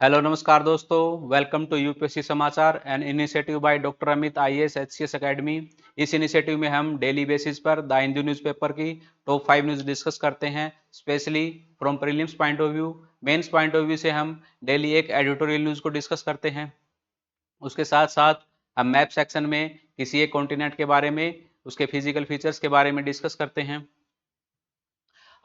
Hello नमस्कार दोस्तों, welcome to UPSC समाचार an initiative by doctor Amit IAS HCS academy. इस इनिशिएटिव में हम डेली बेसिस पर द हिंदू न्यूज़पेपर की टॉप 5 न्यूज़ डिस्कस करते हैं, specially from prelims point of view. Mains point of view से हम डेली एक एडिटोरियल न्यूज़ को डिस्कस करते हैं। उसके साथ साथ हम मैप सेक्शन में किसी एक कॉन्टिनेंट के बारे में, उसके फिजिकल फीचर्स के बारे में डिस्कस करते हैं।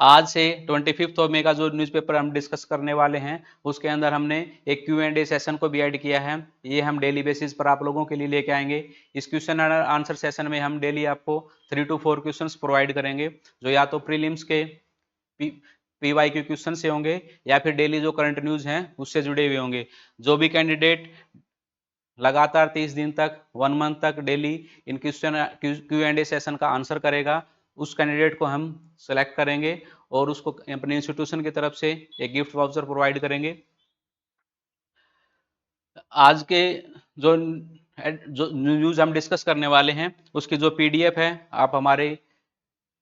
आज से 25 मई का जो न्यूज़पेपर हम डिस्कस करने वाले हैं, उसके अंदर हमने एक Q&A सेशन को भी ऐड किया है। ये हम डेली बेसिस पर आप लोगों के लिए लेके आएंगे। इस क्वेश्चन एंड आंसर सेशन में हम डेली आपको 3 to 4 क्वेश्चंस प्रोवाइड करेंगे, जो या तो प्रीलिम्स के PYQ क्वेश्चन से होंगे या फिर डेली जो करंट न्यूज़ हैं उससे जुड़े हुए होंगे। जो भी कैंडिडेट लगातार 30 दिन तक 1 मंथ तक डेली इन Q&A सेशन का आंसर करेगा, उस कैंडिडेट को हम सेलेक्ट करेंगे और उसको अपने इंस्टीट्यूशन की तरफ से एक गिफ्ट वाउचर प्रोवाइड करेंगे। आज के जो जो न्यूज़ हम डिस्कस करने वाले हैं उसकी जो PDF है, आप हमारे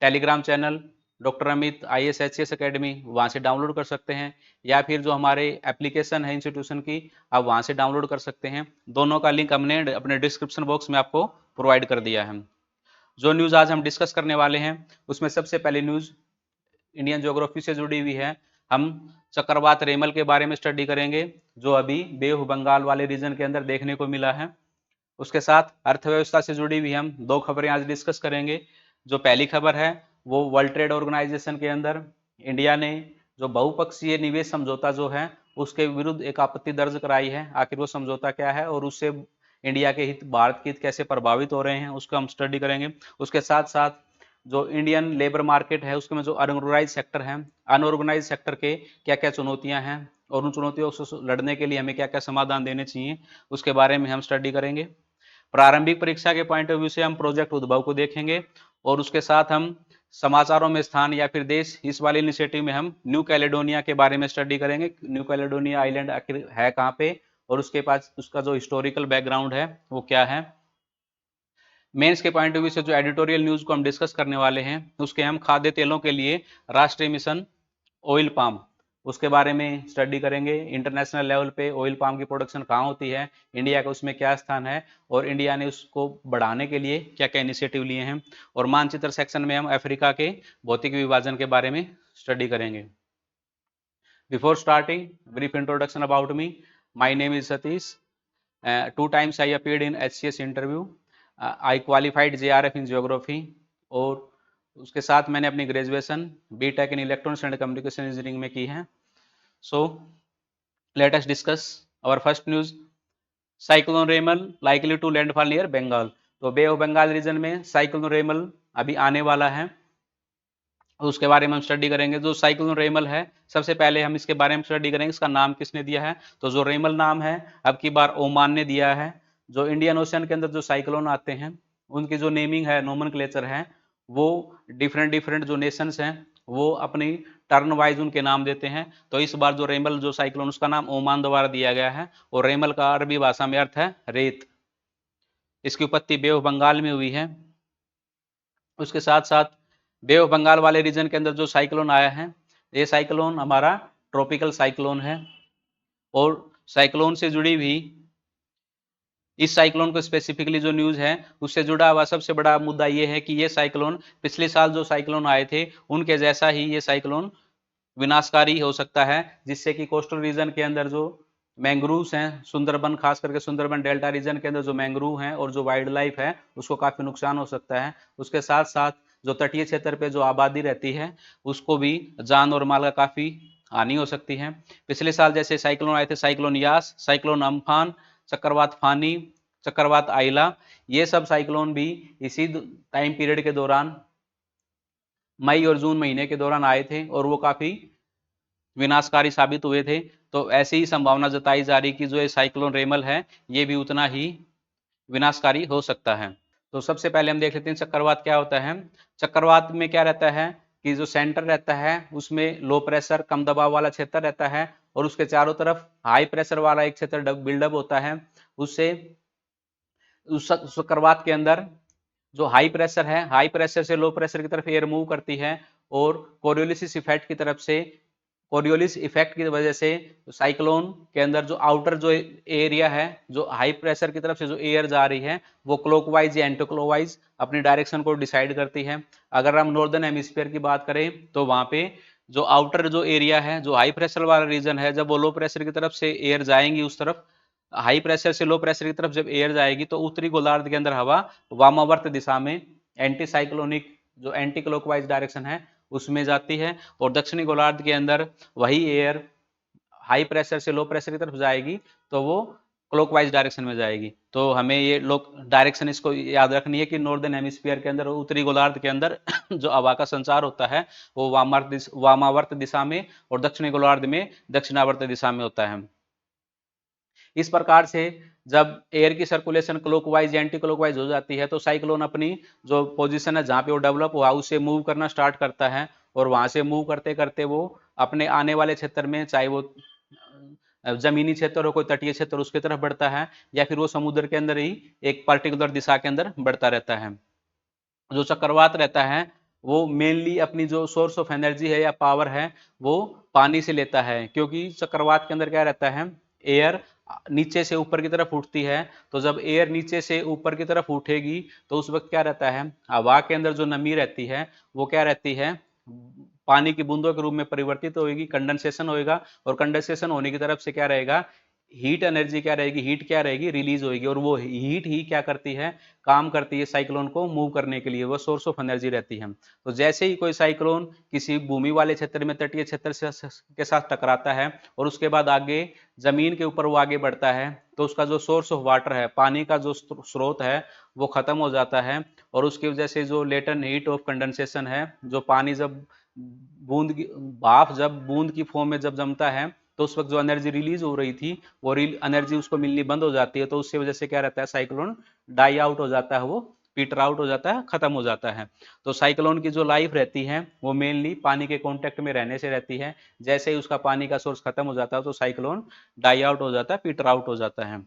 Telegram channel doctor Amit IAS HCS academy वहाँ से डाउनलोड कर सकते हैं, या फिर जो हमारे एप्लीकेशन है इंस्टीट्यूशन की, आप वहाँ से डाउनलोड कर सकते हैं। दोनों का लिंक हमने अपने डिस्क्रिप्शन बॉक्स में आपको प्रोवाइड कर दिया है। जो न्यूज़ आज हम डिस्कस करने वाले हैं उसमें सबसे पहली न्यूज़ इंडियन ज्योग्राफी से जुड़ी हुई है। हम चक्रवात रेमल के बारे में स्टडी करेंगे, जो अभी बे ऑफ बंगाल वाले रीजन के अंदर देखने को मिला है। उसके साथ अर्थव्यवस्था से जुड़ी हुई हम 2 खबरें आज डिस्कस करेंगे। जो पहली खबर है वो वर्ल्ड ट्रेड ऑर्गेनाइजेशन के अंदर इंडिया ने जो बहुपक्षीय निवेश समझौता जो है उसके विरुद्ध एक आपत्ति दर्ज कराई है। आखिर वो समझौता क्या है और उससे इंडिया के हित, भारत के हित कैसे प्रभावित हो रहे हैं, उसको हम स्टडी करेंगे। उसके साथ साथ जो इंडियन लेबर मार्केट है उसके में जो अनऑर्गेनाइज सेक्टर है, अनऑर्गेनाइज सेक्टर के क्या क्या चुनौतियां हैं और उन चुनौतियों से लड़ने के लिए हमें क्या क्या समाधान देने चाहिए, उसके बारे में हम स्टडी करेंगे। प्रारंभिक परीक्षा के पॉइंट ऑफ व्यू से हम प्रोजेक्ट उद्भव को देखेंगे और उसके साथ हम समाचारों में स्थान या फिर देश, इस वाले इनिशिएटिव में हम न्यू कैलेडोनिया के बारे में स्टडी करेंगे। न्यू कैलेडोनिया आइलैंड आखिर है कहाँ पे और उसके पास उसका जो हिस्टोरिकल बैकग्राउंड है वो क्या है। मेंस के पॉइंट ऑफ व्यू से जो एडिटोरियल न्यूज को हम डिस्कस करने वाले हैं उसके हम खाद्य तेलों के लिए राष्ट्रीय मिशन ऑयल पाम, उसके बारे में स्टडी करेंगे। इंटरनेशनल लेवल पे ऑयल पाम की प्रोडक्शन कहाँ होती है, इंडिया का उसमें क्या स्थान है और इंडिया ने उसको बढ़ाने के लिए क्या क्या इनिशिएटिव लिए हैं। और मानचित्र सेक्शन में हम अफ्रीका के भौतिक विभाजन के बारे में स्टडी करेंगे। Before starting, brief introduction about me. My name is Satish. 2 times I appeared in HCS interview. I qualified JRF in geography और उसके साथ मैंने अपनी graduation BTech in electronics and communication engineering में की है। So let us discuss our first news. Cyclone Remal likely to landfall near Bengal. तो bay of Bengal region में साइक्लोन रेमल अभी आने वाला है, उसके बारे में हम स्टडी करेंगे। जो साइक्लोन रेमल है, सबसे पहले हम इसके बारे में स्टडी करेंगे इसका नाम किसने दिया है। तो जो रेमल नाम है अब की बार ओमान ने दिया है। जो इंडियन ओशन के अंदर जो साइक्लोन आते हैं उनकी जो नेमिंग है, नोमेनक्लेचर है, वो डिफरेंट डिफरेंट जो नेशंस हैं वो अपनी टर्न वाइज उनके नाम देते हैं। तो इस बार जो रेमल जो साइक्लोन उसका नाम ओमान द्वारा दिया गया है और रेमल का अरबी भाषा में अर्थ है रेत। इसकी उत्पत्ति बे ऑफ बंगाल में हुई है। उसके साथ साथ बे ऑफ बंगाल वाले रीजन के अंदर जो साइक्लोन आया है, ये साइक्लोन हमारा ट्रॉपिकल साइक्लोन है और साइक्लोन से जुड़ी हुई इस साइक्लोन को स्पेसिफिकली जो न्यूज है उससे जुड़ा हुआ सबसे बड़ा मुद्दा ये है कि ये साइक्लोन पिछले साल जो साइक्लोन आए थे उनके जैसा ही ये साइक्लोन विनाशकारी हो सकता है, जिससे कि कोस्टल रीजन के अंदर जो मैंग्रूव्स हैं, सुंदरबन, खास करके सुंदरबन डेल्टा रीजन के अंदर जो मैंग्रूव हैं और जो वाइल्ड लाइफ है उसको काफी नुकसान हो सकता है। उसके साथ साथ जो तटीय क्षेत्र पे जो आबादी रहती है उसको भी जान और माल का काफी हानि हो सकती है। पिछले साल जैसे साइक्लोन आए थे, साइक्लोन यास, साइक्लोन अम्फान, चक्रवात फानी, चक्रवात आइला, ये सब साइक्लोन भी इसी टाइम पीरियड के दौरान मई और जून महीने के दौरान आए थे और वो काफी विनाशकारी साबित हुए थे। तो ऐसी ही संभावना जताई जा रही कि जो ये साइक्लोन रेमल है ये भी उतना ही विनाशकारी हो सकता है। तो सबसे पहले हम देख लेते हैं चक्रवात क्या होता है। चक्रवात में क्या रहता है कि जो सेंटर रहता है उसमें लो प्रेशर कम दबाव वाला क्षेत्र रहता है और उसके चारों तरफ हाई प्रेशर वाला एक क्षेत्र बिल्डअप होता है। उससे उस चक्रवात के अंदर जो हाई प्रेशर है, हाई प्रेशर से लो प्रेशर की तरफ एयर मूव करती है और कोरियोलिस इफेक्ट की तरफ से कोरियोलिस इफेक्ट की वजह से साइक्लोन के अंदर जो आउटर जो एरिया है, जो हाई प्रेशर की तरफ से जो एयर जा रही है, वो क्लॉकवाइज या एंटी क्लॉकवाइज अपनी डायरेक्शन को डिसाइड करती है। अगर हम नॉर्दर्न हेमिस्फीयर की बात करें तो वहां पे जो आउटर जो एरिया है, जो हाई प्रेशर वाला रीजन है, जब वो लो प्रेशर की तरफ से एयर जाएंगी उस तरफ, हाई प्रेशर से लो प्रेशर की तरफ जब एयर जाएगी तो उत्तरी गोलार्ध के अंदर हवा वामावर्त दिशा में एंटी साइक्लोनिक जो एंटी क्लॉकवाइज डायरेक्शन है उसमें जाती है, और दक्षिणी गोलार्ध के अंदर वही एयर हाई प्रेशर से लो प्रेशर की तरफ जाएगी तो वो क्लॉकवाइज डायरेक्शन में जाएगी। तो हमें ये लोग डायरेक्शन इसको याद रखनी है कि नॉर्दर्न हेमिस्फीयर के अंदर, उत्तरी गोलार्ध के अंदर जो हवा का संचार होता है वो वामावर्त दिशा में, और दक्षिणी गोलार्ध में दक्षिणावर्त दिशा में होता है। इस प्रकार से जब एयर की सर्कुलेशन क्लॉकवाइज या एंटी क्लॉकवाइज हो जाती है तो साइक्लोन अपनी जो पोजीशन है जहां पे वो डेवलप हुआ उससे मूव करना स्टार्ट करता है, और वहां से मूव करते करते वो अपने आने वाले क्षेत्र में, चाहे वो जमीनी क्षेत्र हो, कोई तटीय क्षेत्र, उसकी तरफ बढ़ता है, या फिर वो समुद्र के अंदर ही एक पर्टिकुलर दिशा के अंदर बढ़ता रहता है। जो चक्रवात रहता है वो मेनली अपनी जो सोर्स ऑफ एनर्जी है या पावर है वो पानी से लेता है, क्योंकि चक्रवात के अंदर क्या रहता है, एयर नीचे से ऊपर की तरफ उठती है। तो जब एयर नीचे से ऊपर की तरफ उठेगी तो उस वक्त क्या रहता है, हवा के अंदर जो नमी रहती है वो क्या रहती है, पानी की बूंदों के रूप में परिवर्तित होगी, कंडेंसेशन होएगा, और कंडेंसेशन होने की तरफ से क्या रहेगा, हीट एनर्जी क्या रहेगी, हीट क्या रहेगी, रिलीज होगी, और वो हीट ही क्या करती है, काम करती है साइक्लोन को मूव करने के लिए, वो सोर्स ऑफ एनर्जी रहती है। तो जैसे ही कोई साइक्लोन किसी भूमि वाले क्षेत्र में, तटीय क्षेत्र के साथ टकराता है और उसके बाद आगे जमीन के ऊपर वो आगे बढ़ता है, तो उसका जो सोर्स ऑफ वाटर है, पानी का जो स्रोत है वो खत्म हो जाता है, और उसकी वजह से जो लेटेंट हीट ऑफ कंडेंसेशन है, जो पानी जब बूंद की भाप जब बूंद की फॉर्म में जब जमता है तो उस वक्त जो एनर्जी रिलीज हो रही थी वो एनर्जी उसको मिलनी बंद हो जाती है, तो उसकी वजह से क्या रहता है, साइक्लोन डाई आउट हो जाता है, वो पीटर आउट हो जाता है, खत्म हो जाता है। तो साइक्लोन की जो लाइफ रहती है वो मेनली पानी के कांटेक्ट में रहने से रहती है। जैसे ही उसका पानी का सोर्स खत्म हो जाता है तो साइक्लोन डाई आउट हो जाता है, पीटर आउट हो जाता है।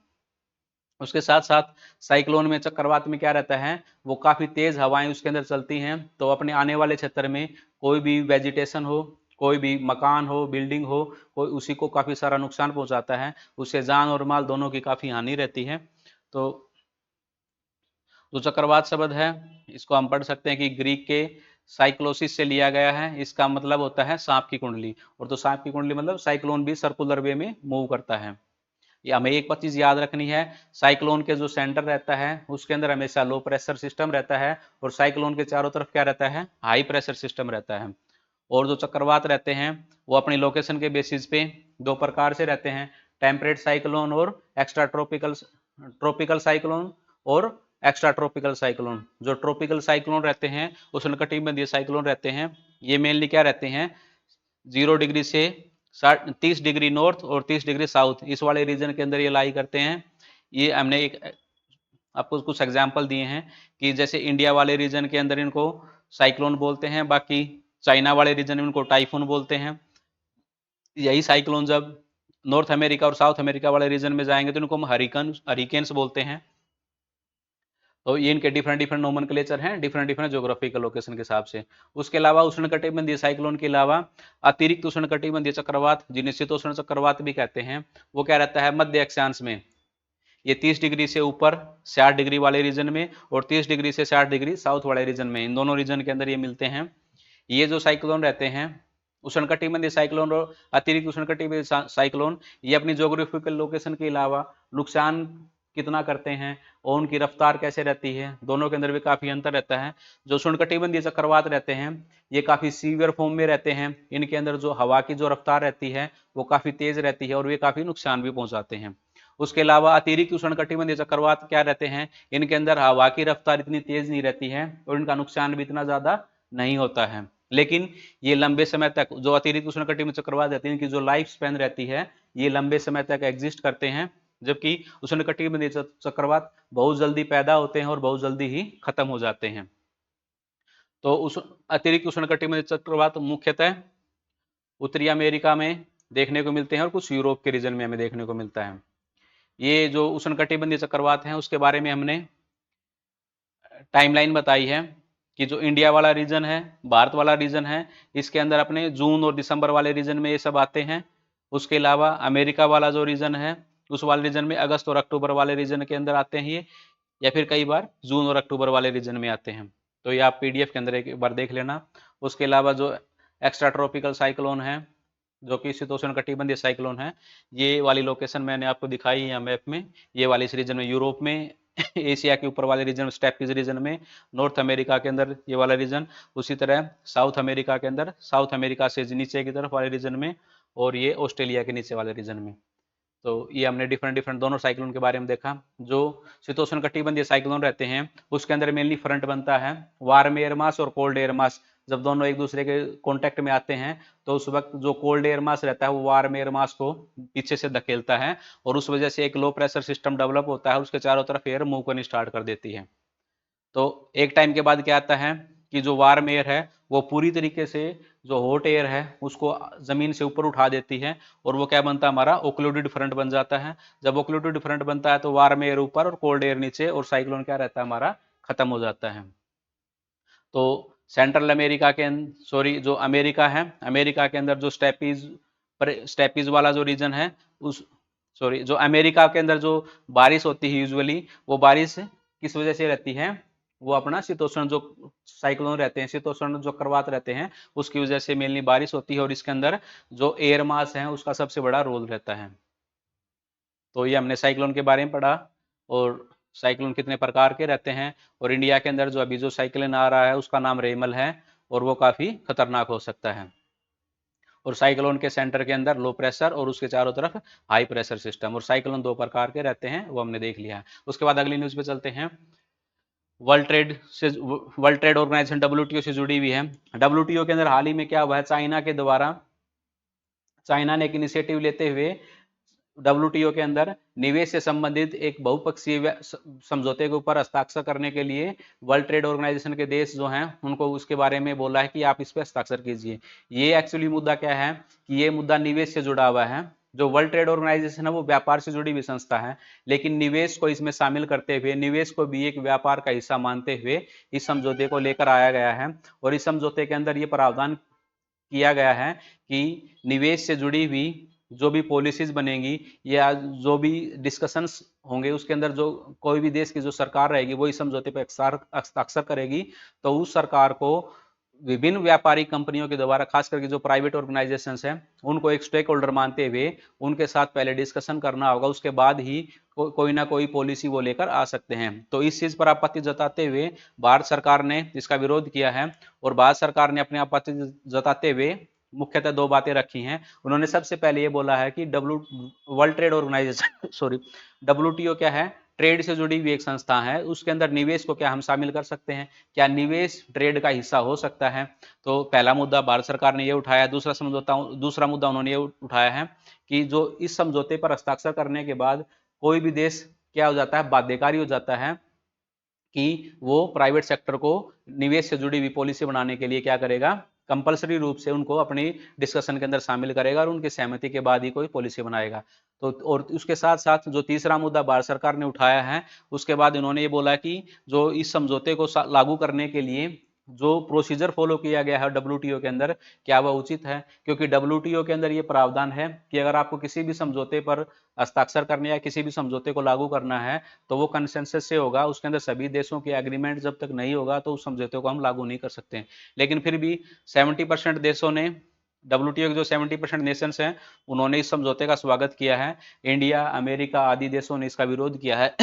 उसके साथ साथ साइक्लोन में, चक्रवात में क्या रहता है, वो काफी तेज हवाएं उसके अंदर चलती हैं, तो अपने आने वाले क्षेत्र में कोई भी वेजिटेशन हो, कोई भी मकान हो, बिल्डिंग हो, कोई उसी को काफी सारा नुकसान पहुंचाता है, उससे जान और माल दोनों की काफी हानि रहती है। तो जो चक्रवात शब्द है इसको हम पढ़ सकते हैं कि ग्रीक के साइक्लोसिस से लिया गया है, इसका मतलब होता है सांप की कुंडली, और तो सांप की कुंडली मतलब साइक्लोन भी सर्कुलर वे में मूव करता है। ये हमें एक चीज याद रखनी है, साइक्लोन के जो सेंटर रहता है उसके अंदर हमेशा लो प्रेशर सिस्टम रहता है, और साइक्लोन के चारों तरफ क्या रहता है, हाई प्रेशर सिस्टम रहता है। और जो चक्रवात रहते हैं वो अपनी लोकेशन के बेसिस पे दो प्रकार से रहते हैं, टेम्परेट साइक्लोन और एक्स्ट्रा ट्रॉपिकल ट्रॉपिकल साइक्लोन और एक्स्ट्रा ट्रॉपिकल साइक्लोन। जो ट्रॉपिकल साइक्लोन रहते हैं, उष्णकटिबंधीय साइक्लोन रहते हैं, ये मेनली क्या रहते हैं, 0 डिग्री से 30 डिग्री नॉर्थ और 30 डिग्री साउथ, इस वाले रीजन के अंदर ये लाई करते हैं। ये हमने एक आपको कुछ एग्जाम्पल दिए हैं कि जैसे इंडिया वाले रीजन के अंदर इनको साइक्लोन बोलते हैं, बाकी चाइना वाले रीजन में इनको टाइफून बोलते हैं। यही साइक्लोन जब नॉर्थ अमेरिका और साउथ अमेरिका वाले रीजन में जाएंगे तो इनको हम हरिकेन्स बोलते हैं। तो ये इनके डिफरेंट डिफरेंट नोमेनक्लेचर हैं, डिफरेंट डिफरेंट ज्योग्राफिकल लोकेशन के हिसाब से। उसके अलावा उष्णकटिबंधीय साइक्लोन के अलावा अतिरिक्त उष्णकटिबंधीय चक्रवात, जिन्हें शीतोष्ण चक्रवात भी कहते हैं, वो क्या रहता है, मध्य अक्षांश में। ये 30 डिग्री से ऊपर 60 डिग्री वाले रीजन में, और 30 डिग्री से 60 डिग्री साउथ वाले रीजन में, इन दोनों रीजन के अंदर ये मिलते हैं। ये जो साइक्लोन रहते हैं, उष्णकटिबंधीय साइक्लोन और अतिरिक्त उष्णकटिबंधीय साइक्लोन, ये अपनी ज्योग्राफिकल लोकेशन के अलावा नुकसान कितना करते हैं और उनकी रफ्तार कैसे रहती है, दोनों के अंदर भी काफी अंतर रहता है। जो उष्णकटिबंधीय चक्रवात रहते हैं ये काफी सीवियर फॉर्म में रहते हैं, इनके अंदर जो हवा की जो रफ्तार रहती है वो काफी तेज रहती है, और वे काफी नुकसान भी पहुंचाते हैं। उसके अलावा अतिरिक्त उष्णकटिबंधीय चक्रवात क्या रहते हैं, इनके अंदर हवा की रफ्तार इतनी तेज नहीं रहती है और इनका नुकसान भी इतना ज्यादा नहीं होता है, लेकिन ये लंबे समय तक, जो अतिरिक्त उष्णकटिबंधीय चक्रवात रहती है, इनकी जो लाइफ स्पेन रहती है ये लंबे समय तक एग्जिस्ट करते हैं, जबकि उष्णकटिबंधीय चक्रवात बहुत जल्दी पैदा होते हैं और बहुत जल्दी ही खत्म हो जाते हैं। तो उस अतिरिक्त उष्णकटिबंधीय चक्रवात मुख्यतः उत्तरी अमेरिका में देखने को मिलते हैं और कुछ यूरोप के रीजन में हमें देखने को मिलता है। ये जो उष्णकटिबंधीय चक्रवात हैं उसके बारे में हमने टाइमलाइन बताई है कि जो इंडिया वाला रीजन है, भारत वाला रीजन है, इसके अंदर अपने जून और दिसंबर वाले रीजन में ये सब आते हैं। उसके अलावा अमेरिका वाला जो रीजन है, उस वाले रीजन में अगस्त और अक्टूबर वाले रीजन के अंदर आते हैं ये, या फिर कई बार जून और अक्टूबर वाले रीजन में आते हैं। तो ये आप पीडीएफ के अंदर एक बार देख लेना। उसके अलावा जो एक्स्ट्रा ट्रॉपिकल साइक्लोन है, जो कि शीतोष्ण कटिबंधीय साइक्लोन है, ये वाली लोकेशन मैंने आपको दिखाई है मैप में। ये वाली इस रीजन में यूरोप में, एशिया के ऊपर वाले रीजन स्टेपीज रीजन में, नॉर्थ अमेरिका के अंदर ये वाला रीजन, उसी तरह साउथ अमेरिका के अंदर, साउथ अमेरिका से नीचे की तरफ वाले रीजन में, और ये ऑस्ट्रेलिया के नीचे वाले रीजन में। तो ये हमने डिफरेंट डिफरेंट दोनों साइक्लोन के बारे में देखा। जो शीतोष्ण कटिबंधीय साइक्लोन रहते हैं उसके अंदर मेनली फ्रंट बनता है वार्म एयर मास और कोल्ड एयर मास। जब दोनों एक दूसरे के कांटेक्ट में आते हैं तो उस वक्त जो कोल्ड एयर मास रहता है वो वार्म एयर मास को पीछे से धकेलता है, और उस वजह से एक लो प्रेशर सिस्टम डेवलप होता है, उसके चारों तरफ एयर मूव करनी स्टार्ट कर देती है। तो एक टाइम के बाद क्या आता है कि जो वार्म एयर है वो पूरी तरीके से जो हॉट एयर है उसको जमीन से ऊपर उठा देती है, और वो क्या बनता है, हमारा ओक्लूडेड फ्रंट बन जाता है। जब ओक्लूडेड फ्रंट बनता है तो वार्म एयर ऊपर और कोल्ड एयर नीचे, और साइक्लोन क्या रहता है, हमारा खत्म हो जाता है। तो सेंट्रल अमेरिका के सॉरी जो अमेरिका है, अमेरिका के अंदर जो स्टेपीज वाला जो रीजन है, उस सॉरी जो अमेरिका के अंदर जो बारिश होती है यूजुअली, वो बारिश किस वजह से रहती है, वो अपना शीतोष्ण जो साइक्लोन रहते हैं, शीतोष्ण जो चक्रवात रहते हैं, उसकी वजह से मेनली बारिश होती है, और इसके अंदर जो एयर मास है उसका सबसे बड़ा रोल रहता है। तो ये हमने साइक्लोन के बारे में पढ़ा, और साइक्लोन कितने प्रकार के रहते हैं, और इंडिया के अंदर जो अभी जो साइक्लोन आ रहा है उसका नाम रेमल है, और वो काफ़ी खतरनाक हो सकता है। और साइक्लोन के सेंटर के अंदर लो प्रेशर और उसके चारों तरफ हाई प्रेशर सिस्टम, और साइक्लोन दो प्रकार के रहते हैं वो हमने देख लिया है। उसके बाद अगली न्यूज़ पे चलते हैं। वर्ल्ड ट्रेड ऑर्गेनाइजेशन डब्ल्यूटीओ से जुड़ी हुई है। डब्ल्यूटीओ के अंदर हाल ही में क्या हुआ है, चाइना के द्वारा, चाइना ने एक इनिशिएटिव लेते हुए डब्ल्यूटीओ के अंदर निवेश से संबंधित एक बहुपक्षीय समझौते के ऊपर हस्ताक्षर करने के लिए वर्ल्ड ट्रेड ऑर्गेनाइजेशन के देश जो हैं उनको उसके बारे में बोला है कि आप इस पर हस्ताक्षर कीजिए। ये एक्चुअली मुद्दा क्या है कि ये मुद्दा निवेश से जुड़ा हुआ है। जो वर्ल्ड ट्रेड ऑर्गेनाइजेशन है वो व्यापार से जुड़ी हुई संस्था है, लेकिन निवेश को इसमें शामिल करते हुए, निवेश को भी एक व्यापार का हिस्सा मानते हुए इस समझौते को लेकर आया गया है। और इस समझौते के अंदर ये प्रावधान किया गया है कि निवेश से जुड़ी हुई जो भी पॉलिसीज बनेंगी या जो भी डिस्कशंस होंगे उसके अंदर जो कोई भी देश की जो सरकार रहेगी वो इस समझौते पर हस्ताक्षर करेगी, तो उस सरकार को विभिन्न व्यापारिक कंपनियों के द्वारा, खास करके जो प्राइवेट ऑर्गेनाइजेशंस हैं, उनको एक स्टेक होल्डर मानते हुए उनके साथ पहले डिस्कशन करना होगा, उसके बाद ही कोई ना कोई पॉलिसी वो लेकर आ सकते हैं। तो इस चीज पर आपत्ति जताते हुए भारत सरकार ने इसका विरोध किया है, और भारत सरकार ने अपनी आपत्ति जताते हुए मुख्यतः दो बातें रखी हैं। उन्होंने सबसे पहले ये बोला है कि World Trade Organization sorry WTO क्या है, ट्रेड से जुड़ी हुई एक संस्था है, उसके अंदर निवेश को क्या हम शामिल कर सकते हैं, क्या निवेश ट्रेड का हिस्सा हो सकता है। तो पहला मुद्दा भारत सरकार ने ये उठाया। दूसरा मुद्दा उन्होंने ये उठाया है कि जो इस समझौते पर हस्ताक्षर करने के बाद कोई भी देश क्या हो जाता है, बाध्यकारी हो जाता है कि वो प्राइवेट सेक्टर को निवेश से जुड़ी हुई पॉलिसी बनाने के लिए क्या करेगा, कंपलसरी रूप से उनको अपनी डिस्कशन के अंदर शामिल करेगा, और उनकी सहमति के बाद ही कोई पॉलिसी बनाएगा। तो और उसके साथ साथ जो तीसरा मुद्दा भारत सरकार ने उठाया है, उसके बाद इन्होंने ये बोला कि जो इस समझौते को लागू करने के लिए जो प्रोसीजर फॉलो किया गया है डब्ल्यूटीओ के अंदर, क्या वह उचित है। क्योंकि डब्ल्यूटीओ के अंदर ये प्रावधान है कि अगर आपको किसी भी समझौते पर हस्ताक्षर करने या किसी भी समझौते को लागू करना है तो वो कंसेंसस से होगा, उसके अंदर सभी देशों की एग्रीमेंट जब तक नहीं होगा तो उस समझौते को हम लागू नहीं कर सकते। लेकिन फिर भी 70% देशों ने, डब्ल्यूटीओ के जो 70% नेशंस हैं, उन्होंने इस समझौते का स्वागत किया है। इंडिया, अमेरिका आदि देशों ने इसका विरोध किया है।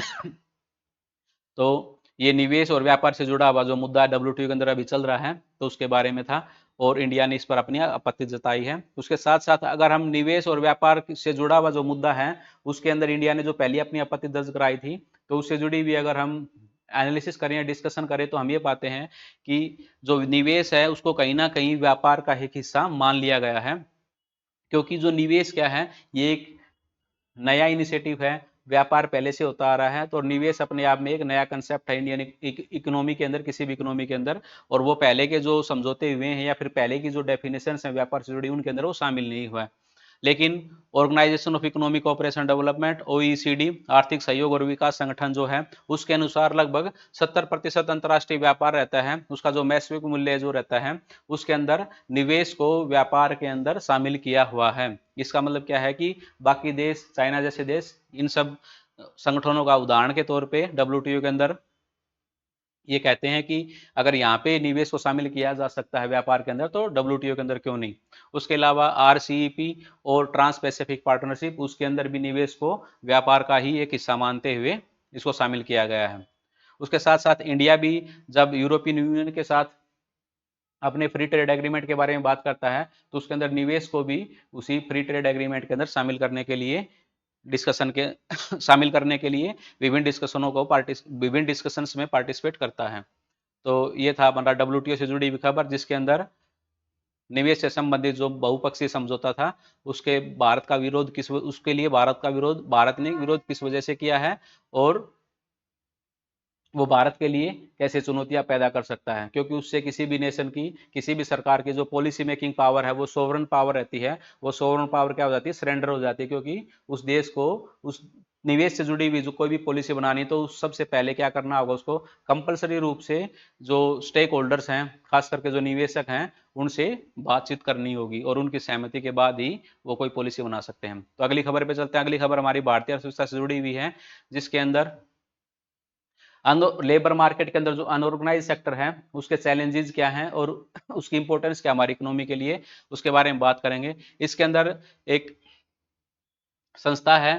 तो ये निवेश और व्यापार से जुड़ा हुआ जो मुद्दा डब्ल्यूटीओ के अंदर अभी चल रहा है, तो उसके बारे में था, और इंडिया ने इस पर अपनी आपत्ति जताई है। उसके साथ साथ अगर हम निवेश और व्यापार से जुड़ा हुआ जो मुद्दा है उसके अंदर इंडिया ने जो पहली अपनी आपत्ति दर्ज कराई थी, तो उससे जुड़ी भी अगर हम एनालिसिस करें या डिस्कशन करें तो हम ये पाते हैं कि जो निवेश है उसको कहीं ना कहीं व्यापार का एक हिस्सा मान लिया गया है। क्योंकि जो निवेश क्या है, ये एक नया इनिशिएटिव है, व्यापार पहले से होता आ रहा है, तो निवेश अपने आप में एक नया कंसेप्ट है इंडियन इकोनॉमी के अंदर, किसी भी इकोनॉमी के अंदर, और वो पहले के जो समझौते हुए हैं या फिर पहले की जो डेफिनेशन है व्यापार से जुड़ी उनके अंदर वो शामिल नहीं हुआ है। लेकिन organisation of economic cooperation development OECD आर्थिक सहयोग और विकास संगठन जो है उसके अनुसार लगभग 70% अंतर्राष्ट्रीय व्यापार रहता है, उसका जो वैश्विक मूल्य जो रहता है उसके अंदर निवेश को व्यापार के अंदर शामिल किया हुआ है। इसका मतलब क्या है कि बाकी देश, चाइना जैसे देश, इन सब संगठनों का उदाहरण के तौर पे WTO के अंदर ये कहते हैं कि अगर यहाँ पे निवेश को शामिल किया जा सकता है व्यापार के अंदर, तो WTO के अंदर क्यों नहीं। उसके अलावा RCEP और ट्रांस पैसिफिक पार्टनरशिप, उसके अंदर भी निवेश को व्यापार का ही एक हिस्सा मानते हुए इसको शामिल किया गया है। उसके साथ साथ इंडिया भी जब यूरोपियन यूनियन के साथ अपने फ्री ट्रेड एग्रीमेंट के बारे में बात करता है तो उसके अंदर निवेश को भी उसी फ्री ट्रेड एग्रीमेंट के अंदर शामिल करने के लिए डिस्कशन के शामिल करने के लिए विभिन्न डिस्कशंस में पार्टिसिपेट करता है। तो ये था हमारा WTO से जुड़ी हुई खबर, जिसके अंदर निवेश से संबंधित जो बहुपक्षीय समझौता था उसके भारत का विरोध किस उसके लिए भारत ने विरोध किस वजह से किया है, और वो भारत के लिए कैसे चुनौतियां पैदा कर सकता है, क्योंकि उससे किसी भी नेशन की, किसी भी सरकार की जो पॉलिसी मेकिंग पावर है वो सोवरन पावर रहती है, वो सोवरन पावर क्या हो जाती है, सरेंडर हो जाती है, क्योंकि उस देश को उस निवेश से जुड़ी हुई जो कोई भी पॉलिसी बनानी तो सबसे पहले क्या करना होगा, उसको कंपलसरी रूप से जो स्टेक होल्डर्स हैं, खास करके जो निवेशक हैं, उनसे बातचीत करनी होगी और उनकी सहमति के बाद ही वो कोई पॉलिसी बना सकते हैं। तो अगली खबर पे चलते हैं। अगली खबर हमारी भारतीय अर्थव्यवस्था से जुड़ी हुई है, जिसके अंदर लेबर मार्केट के अंदर जो अनऑर्गेनाइज सेक्टर है उसके चैलेंजेस क्या हैं और उसकी इंपॉर्टेंस क्या हमारी इकोनॉमी के लिए, उसके बारे में बात करेंगे। इसके अंदर एक संस्था है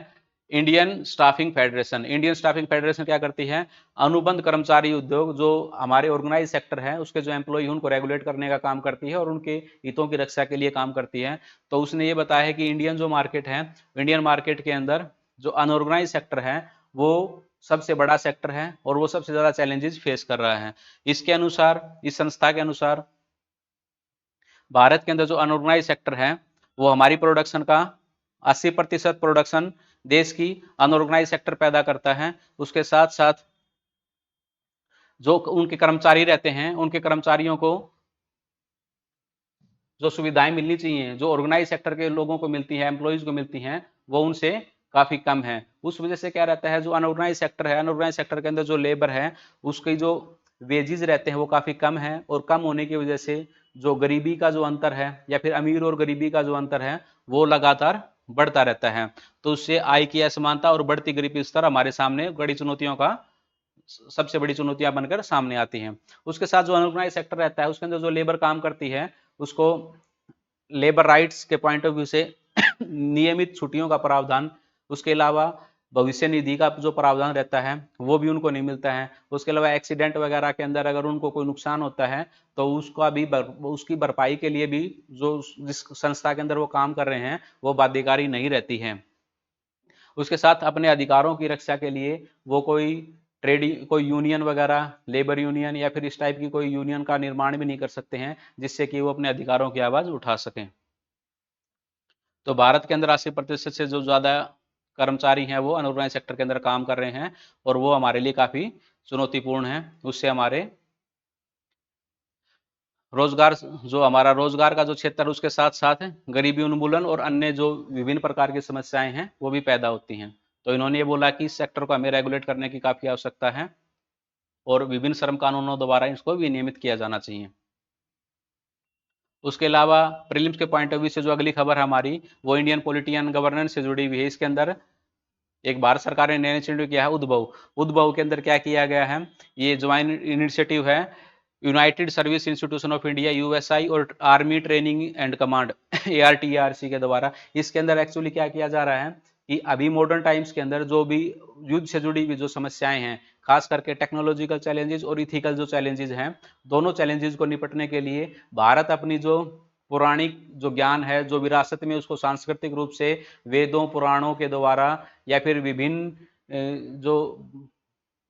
Indian staffing federation. Indian staffing federation क्या करती है, अनुबंध कर्मचारी उद्योग जो हमारे ऑर्गेनाइज सेक्टर है उसके जो एम्प्लॉय उनको रेगुलेट करने का काम करती है और उनके हितों की रक्षा के लिए काम करती है। तो उसने ये बताया है कि इंडियन जो मार्केट है, इंडियन मार्केट के अंदर जो अनऑर्गेनाइज सेक्टर है वो सबसे बड़ा सेक्टर है और वो सबसे ज्यादा चैलेंजेस फेस कर रहा है। इसके अनुसार, इस संस्था के अनुसार भारत के अंदर जो अनऑर्गेनाइज सेक्टर है वो हमारी प्रोडक्शन का 80% प्रोडक्शन देश की अनऑर्गेनाइज सेक्टर पैदा करता है। उसके साथ साथ जो उनके कर्मचारी रहते हैं, उनके कर्मचारियों को जो सुविधाएं मिलनी चाहिए, जो ऑर्गेनाइज सेक्टर के लोगों को मिलती है, एम्प्लॉइज को मिलती हैं, वो उनसे काफी कम है। उस वजह से क्या रहता है, जो अनऑर्गेनाइज सेक्टर है, अनऑर्गेनाइज सेक्टर के अंदर जो लेबर है उसकी जो वेजेस रहते हैं वो काफी कम है, और कम होने की वजह से जो गरीबी का जो अंतर है या फिर अमीर और गरीबी का जो अंतर है वो लगातार बढ़ता रहता है। तो उससे आय की असमानता और बढ़ती गरीबी स्तर हमारे सामने बड़ी चुनौतियों का सबसे बड़ी चुनौतियां बनकर सामने आती हैं। उसके साथ जो अनऑर्गेनाइज सेक्टर रहता है उसके अंदर जो लेबर काम करती है उसको लेबर राइट्स के पॉइंट ऑफ व्यू से नियमित छुट्टियों का प्रावधान, उसके अलावा भविष्य निधि का जो प्रावधान रहता है वो भी उनको नहीं मिलता है। उसके अलावा एक्सीडेंट वगैरह के अंदर अगर उनको कोई नुकसान होता है तो उसका भी उसकी भरपाई के लिए भी जो जिस संस्था के अंदर वो काम कर रहे हैं वो बाध्यकारी नहीं रहती है। उसके साथ अपने अधिकारों की रक्षा के लिए वो कोई यूनियन वगैरह, लेबर यूनियन या फिर इस टाइप की कोई यूनियन का निर्माण भी नहीं कर सकते हैं जिससे कि वो अपने अधिकारों की आवाज उठा सकें। तो भारत के अंदर 80% से जो ज्यादा कर्मचारी हैं वो अनऑर्गेनाइज सेक्टर के अंदर काम कर रहे हैं और वो हमारे लिए काफी चुनौतीपूर्ण है। उससे हमारे रोजगार, जो हमारा रोजगार का जो क्षेत्र है उसके साथ साथ गरीबी उन्मूलन और अन्य जो विभिन्न प्रकार की समस्याएं हैं वो भी पैदा होती हैं। तो इन्होंने ये बोला कि इस सेक्टर को हमें रेगुलेट करने की काफी आवश्यकता है और विभिन्न श्रम कानूनों द्वारा इसको विनियमित किया जाना चाहिए। उसके अलावा प्रीलिम्स के पॉइंट ऑफ व्यू से जो अगली खबर है हमारी वो इंडियन पॉलिटियन गवर्नेंस से जुड़ी हुई है। इसके अंदर एक भारत सरकार ने नया इनिशिएटिव किया है उद्भव। उद्भव के अंदर क्या किया गया है, ये ज्वाइंट इनिशिएटिव है United service institution of India USI और army training and command ARTRC के द्वारा। इसके अंदर एक्चुअली क्या किया जा रहा है कि अभी मॉडर्न टाइम्स के अंदर जो भी युद्ध से जुड़ी हुई जो समस्याएं हैं, खास करके टेक्नोलॉजिकल चैलेंजेस और इथिकल जो चैलेंजेस हैं, दोनों चैलेंजेस को निपटने के लिए भारत अपनी जो पौराणिक जो ज्ञान है, जो विरासत में उसको सांस्कृतिक रूप से वेदों पुराणों के द्वारा या फिर विभिन्न जो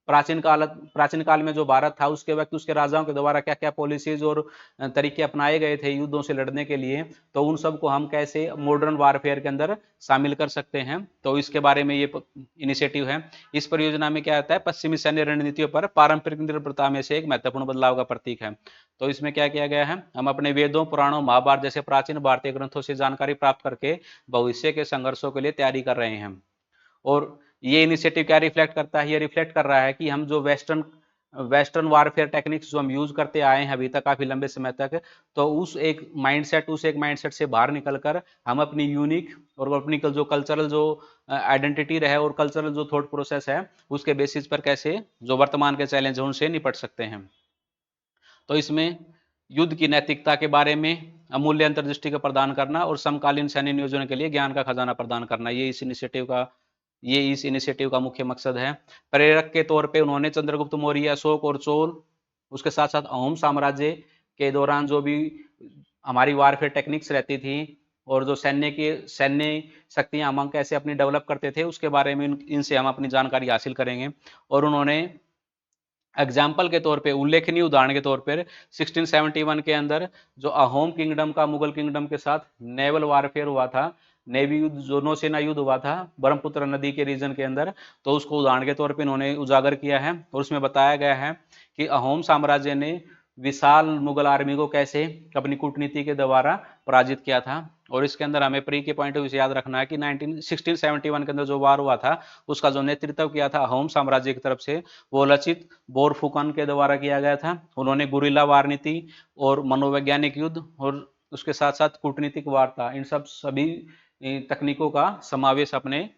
प्राचीन काल में जो भारत था उसके वक्त उसके राजाओं के द्वारा क्या क्या पॉलिसीज और तरीके अपनाए गए थे युद्धों से लड़ने के लिए, तो उन सब को हम कैसे मॉडर्न वारफेयर के अंदर शामिल कर सकते हैं, तो इसके बारे में ये इनिशिएटिव है। इस परियोजना में क्या आता है, पश्चिमी सैन्य रणनीतियों पर पारंपरिक निर्भरता में से एक महत्वपूर्ण बदलाव का प्रतीक है। तो इसमें क्या किया गया है, हम अपने वेदों, पुराणों, महाभारत जैसे प्राचीन भारतीय ग्रंथों से जानकारी प्राप्त करके भविष्य के संघर्षों के लिए तैयारी कर रहे हैं। और ये इनिशिएटिव क्या रिफ्लेक्ट करता है, ये रिफ्लेक्ट कर रहा है कि हम जो वेस्टर्न वारफेयर टेक्निक्स जो हम यूज करते आए हैं अभी तक काफी लंबे समय तक, तो उस एक माइंडसेट से बाहर निकलकर हम अपनी यूनिक और अपनी जो कल्चरल जो आइडेंटिटी रहे और कल्चरल जो थॉट प्रोसेस है उसके बेसिस पर कैसे जो वर्तमान के चैलेंज है उनसे निपट सकते हैं। तो इसमें युद्ध की नैतिकता के बारे में अमूल्य अंतर्दृष्टि का प्रदान करना और समकालीन सैन्य नियोजन के लिए ज्ञान का खजाना प्रदान करना, ये इस इनिशिएटिव का मुख्य मकसद है। प्रेरक के तौर पे उन्होंने चंद्रगुप्त मौर्य, अशोक और चोल, उसके साथ साथ अहोम साम्राज्य के दौरान जो भी हमारी वारफेयर टेक्निक्स रहती थी और जो सैन्य शक्तियां हम कैसे अपनी डेवलप करते थे उसके बारे में इनसे हम अपनी जानकारी हासिल करेंगे। और उन्होंने एग्जाम्पल के तौर पे, उल्लेखनीय उदाहरण के तौर पर 1671 के अंदर जो अहोम किंगडम का मुगल किंगडम के साथ नेवल वारफेयर हुआ था, नेवी युद्ध जो नौसेना युद्ध हुआ था ब्रह्मपुत्र नदी के रीजन के अंदर, तो उसको उदाहरण के तौर पे इन्होंने उजागर किया है। और उसमें बताया गया है कि अहोम साम्राज्य ने विशाल मुगल आर्मी को कैसे अपनी कूटनीति के द्वारा पराजित किया था। और इसके अंदर हमें प्री के पॉइंट ऑफ व्यू से याद रखना है कि 1671 के अंदर जो वार हुआ था उसका जो नेतृत्व किया था अहोम साम्राज्य की तरफ से वो लचित बोरफुकन के द्वारा किया गया था। उन्होंने गुरिल्ला वार नीति और मनोवैज्ञानिक युद्ध और उसके साथ साथ कूटनीतिक वार्ता, इन सभी तकनीकों का समावेश अपने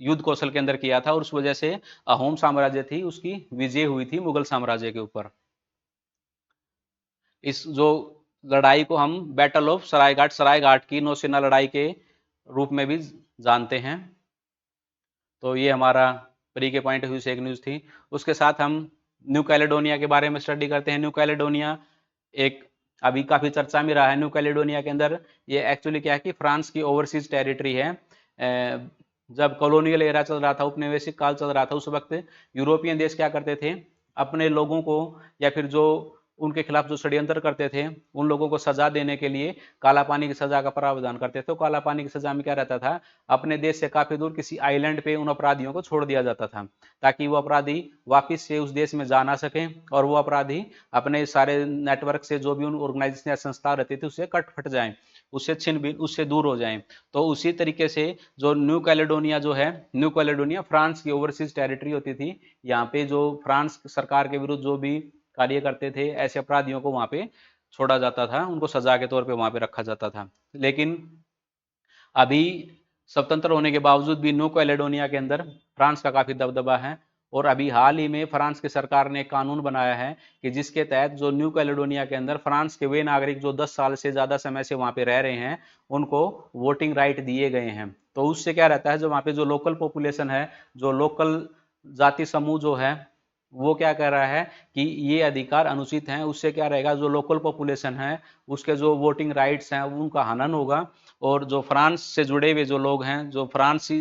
युद्ध कौशल के अंदर किया था और उस वजह से अहोम साम्राज्य थी उसकी विजय हुई थी मुगल साम्राज्य के ऊपर। इस जो लड़ाई को हम बैटल ऑफ सरायघाट की नौसेना लड़ाई के रूप में भी जानते हैं। तो ये हमारा प्री के पॉइंट ऑफ व्यू से एक न्यूज थी। उसके साथ हम न्यू कैलेडोनिया के बारे में स्टडी करते हैं। न्यू कैलेडोनिया एक अभी काफी चर्चा में रहा है। न्यू कैलेडोनिया के अंदर ये एक्चुअली क्या है कि फ्रांस की ओवरसीज टेरिटरी है। जब कॉलोनियल एरा चल रहा था, उपनिवेशिक काल चल रहा था, उस वक्त यूरोपियन देश क्या करते थे, अपने लोगों को या फिर जो उनके खिलाफ जो षड्यंत्र करते थे उन लोगों को सजा देने के लिए काला पानी की सजा का प्रावधान करते थे। तो काला पानी की सजा में क्या रहता था, अपने देश से काफी दूर किसी आइलैंड पे उन अपराधियों को छोड़ दिया जाता था ताकि वो अपराधी वापिस से उस देश में जा ना सके और वो अपराधी अपने सारे नेटवर्क से जो भी उन ऑर्गेनाइजेशन या संस्था रहती थी उससे कट फट जाए, उससे दूर हो जाए। तो उसी तरीके से जो न्यू कैलेडोनिया जो है, न्यू कैलेडोनिया फ्रांस की ओवरसीज टेरिटरी होती थी। यहाँ पे जो फ्रांस सरकार के विरुद्ध जो भी कार्य करते थे ऐसे अपराधियों को वहां पे छोड़ा जाता था, उनको सजा के तौर पे वहां पे रखा जाता था। लेकिन अभी स्वतंत्र होने के बावजूद भी न्यू कैलेडोनिया के अंदर फ्रांस का काफी दबदबा है। और अभी हाल ही में फ्रांस की सरकार ने कानून बनाया है कि जिसके तहत जो न्यू कैलेडोनिया के अंदर फ्रांस के वे नागरिक जो 10 साल से ज्यादा समय से वहां पे रह रहे हैं उनको वोटिंग राइट दिए गए हैं। तो उससे क्या रहता है, जो वहां पे जो लोकल पॉपुलेशन है, जो लोकल जाति समूह जो है वो क्या कह रहा है कि ये अधिकार अनुचित हैं। उससे क्या रहेगा, जो लोकल पॉपुलेशन है उसके जो वोटिंग राइट्स हैं उनका हनन होगा और जो फ्रांस से जुड़े हुए जो लोग हैं, जो फ्रांसी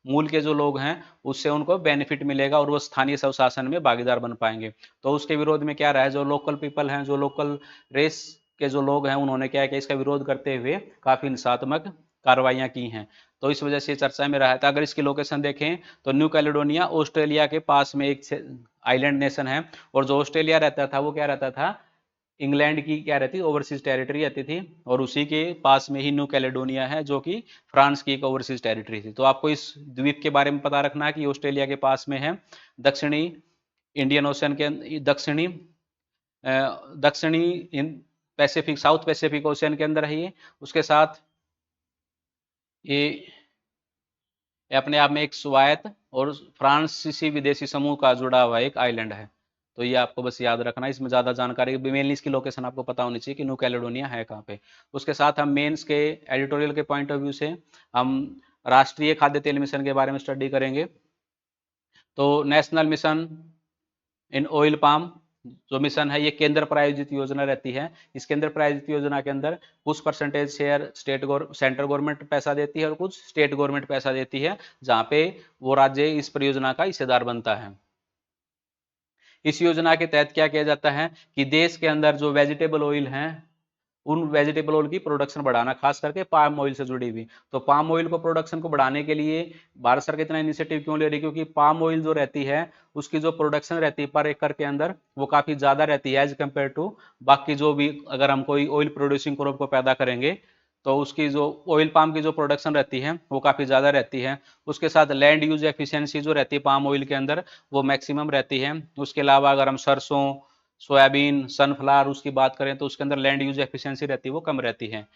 मूल के जो लोग हैं, उससे उनको बेनिफिट मिलेगा और वो स्थानीय स्वशासन में भागीदार बन पाएंगे। तो उसके विरोध में क्या रहा है, जो लोकल पीपल हैं, जो लोकल रेस के जो लोग हैं, उन्होंने क्या किया, इसका विरोध करते हुए काफी हिंसात्मक कार्रवाइयां की हैं। तो इस वजह से चर्चा में रहा था। अगर इसकी लोकेशन देखें तो न्यू कैलेडोनिया ऑस्ट्रेलिया के पास में एक आइलैंड नेशन है और जो ऑस्ट्रेलिया रहता था वो क्या रहता था, इंग्लैंड की क्या रहती ओवरसीज टेरिटरी रहती थी और उसी के पास में ही न्यू कैलेडोनिया है जो कि फ्रांस की एक ओवरसीज टेरिटरी थी। तो आपको इस द्वीप के बारे में पता रखना है कि ऑस्ट्रेलिया के पास में है, दक्षिणी इंडियन ओशन के दक्षिणी पैसिफिक, साउथ पैसिफिक ओशियन के अंदर है ये। उसके साथ ये अपने आप में एक स्वायत्त और फ्रांसीसी विदेशी समूह का जुड़ा हुआ एक आइलैंड है। तो ये आपको बस याद रखना, इसमें ज्यादा जानकारी मेनली इसकी लोकेशन आपको पता होनी चाहिए कि न्यू कैलेडोनिया है कहाँ पे। उसके साथ हम मेंस के एडिटोरियल के पॉइंट ऑफ व्यू से हम राष्ट्रीय खाद्य तेल मिशन के बारे में स्टडी करेंगे। तो national mission in oil palm जो मिशन है ये केंद्र प्रायोजित योजना रहती है। इस केंद्र प्रायोजित योजना के अंदर कुछ परसेंटेज शेयर सेंट्रल गवर्नमेंट पैसा देती है और कुछ स्टेट गवर्नमेंट पैसा देती है, जहाँ पे वो राज्य इस परियोजना का हिस्सेदार बनता है। इस योजना के तहत क्या किया जाता है कि देश के अंदर जो वेजिटेबल ऑयल हैं उन वेजिटेबल ऑयल की प्रोडक्शन बढ़ाना, खास करके पाम ऑयल से जुड़ी हुई। तो पाम ऑयल को प्रोडक्शन को बढ़ाने के लिए भारत सरकार इतना इनिशिएटिव क्यों ले रही है, क्योंकि पाम ऑयल जो रहती है उसकी जो प्रोडक्शन रहती है पर एकड़ के अंदर वो काफी ज्यादा रहती है एज कम्पेयर टू बाकी जो भी, अगर हम कोई ऑयल प्रोड्यूसिंग क्रॉप को पैदा करेंगे तो उसकी जो ऑयल पाम की जो प्रोडक्शन रहती है वो काफ़ी ज़्यादा रहती है। उसके साथ लैंड यूज एफिशिएंसी जो रहती है पाम ऑयल के अंदर वो मैक्सिमम रहती है। उसके अलावा अगर हम सरसों, सोयाबीन, सनफ्लावर उसकी बात करें तो उसके अंदर लैंड यूज एफिशिएंसी रहती है वो कम रहती है।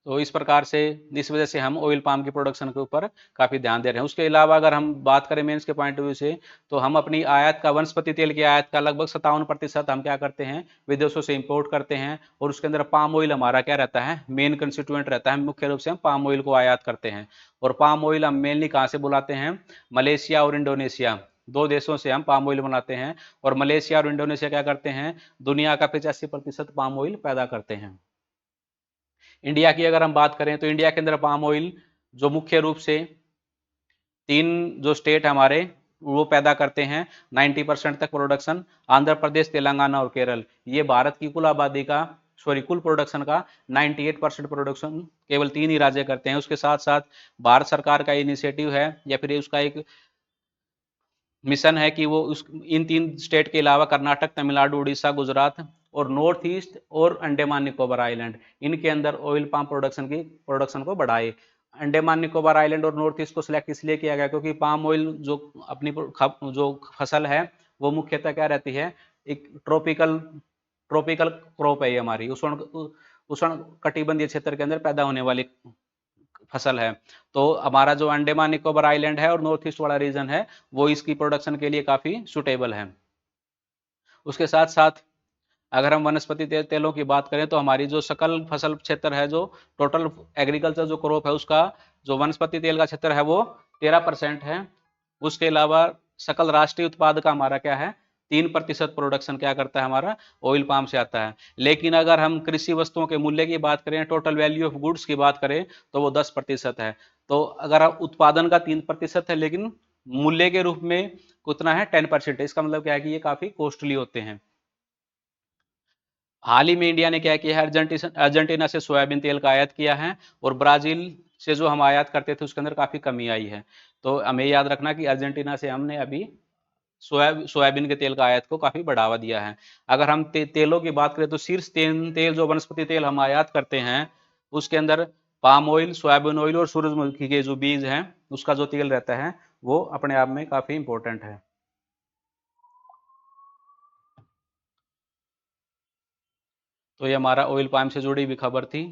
तो इस प्रकार से, इस वजह से हम ऑयल पाम की प्रोडक्शन के ऊपर काफी ध्यान दे रहे हैं। उसके अलावा अगर हम बात करें मेंस के पॉइंट ऑफ व्यू से, तो हम अपनी आयात का, वनस्पति तेल की आयात का लगभग 57% हम क्या करते हैं, विदेशों से इंपोर्ट करते हैं। और उसके अंदर पाम ऑयल हमारा क्या रहता है, मेन कंस्टिट्यूएंट रहता है। मुख्य रूप से हम पाम ऑयल को आयात करते हैं। और पाम ऑयल हम मेनली कहाँ से बुलाते हैं, मलेशिया और इंडोनेशिया, दो देशों से हम पाम ऑयल बनाते हैं। और मलेशिया और इंडोनेशिया क्या करते हैं, दुनिया का 85% पाम ऑयल पैदा करते हैं। इंडिया की अगर हम बात करें तो इंडिया के अंदर पाम ऑयल जो मुख्य रूप से तीन जो स्टेट हमारे वो पैदा करते हैं 90% तक प्रोडक्शन, आंध्र प्रदेश, तेलंगाना और केरल। ये भारत की कुल आबादी का, सॉरी कुल प्रोडक्शन का 98% प्रोडक्शन केवल तीन ही राज्य करते हैं। उसके साथ साथ भारत सरकार का इनिशिएटिव है या फिर उसका एक मिशन है कि वो उस इन तीन स्टेट के अलावा कर्नाटक, तमिलनाडु, उड़ीसा, गुजरात और नॉर्थ ईस्ट और अंडमान निकोबार आइलैंड, इनके अंदर ऑयल पाम प्रोडक्शन को बढ़ाए। अंडमान निकोबार आइलैंड और नॉर्थ ईस्ट को सिलेक्ट इसलिए किया गया क्योंकि पाम ऑयल जो अपनी जो फसल है वो मुख्यतः क्या रहती है, एक ट्रॉपिकल ट्रॉपिकल क्रॉप है ये हमारी, उष्ण कटिबंधीय क्षेत्र के अंदर पैदा होने वाली फसल है। तो हमारा जो अंडमान निकोबार आइलैंड है और नॉर्थ ईस्ट वाला रीजन है वो इसकी प्रोडक्शन के लिए काफी सुटेबल है। उसके साथ साथ अगर हम वनस्पति तेलों की बात करें तो हमारी जो सकल फसल क्षेत्र है, जो टोटल एग्रीकल्चर जो क्रॉप है उसका जो वनस्पति तेल का क्षेत्र है वो 13% है। उसके अलावा सकल राष्ट्रीय उत्पाद का हमारा क्या है, 3% प्रोडक्शन क्या करता है हमारा, ऑयल पाम से आता है। लेकिन अगर हम कृषि वस्तुओं के मूल्य की बात करें, टोटल वैल्यू ऑफ गुड्स की बात करें तो वो 10% है। तो अगर उत्पादन का 3% है लेकिन मूल्य के रूप में कितना है, 10%। इसका मतलब क्या है कि ये काफी कॉस्टली होते हैं। हाल ही में इंडिया ने क्या किया है, अर्जेंटीना से सोयाबीन तेल का आयात किया है और ब्राजील से जो हम आयात करते थे उसके अंदर काफी कमी आई है। तो हमें याद रखना कि अर्जेंटीना से हमने अभी सोयाबीन के तेल का आयात को काफी बढ़ावा दिया है। अगर हम तेलों की बात करें तो शीर्ष तेल जो वनस्पति तेल हम आयात करते हैं उसके अंदर पाम ऑयल, सोयाबीन ऑयल और सूरजमुखी के जो बीज हैं उसका जो तेल रहता है वो अपने आप में काफी इंपॉर्टेंट है। तो ये हमारा ऑयल पाम से जुड़ी हुई खबर थी।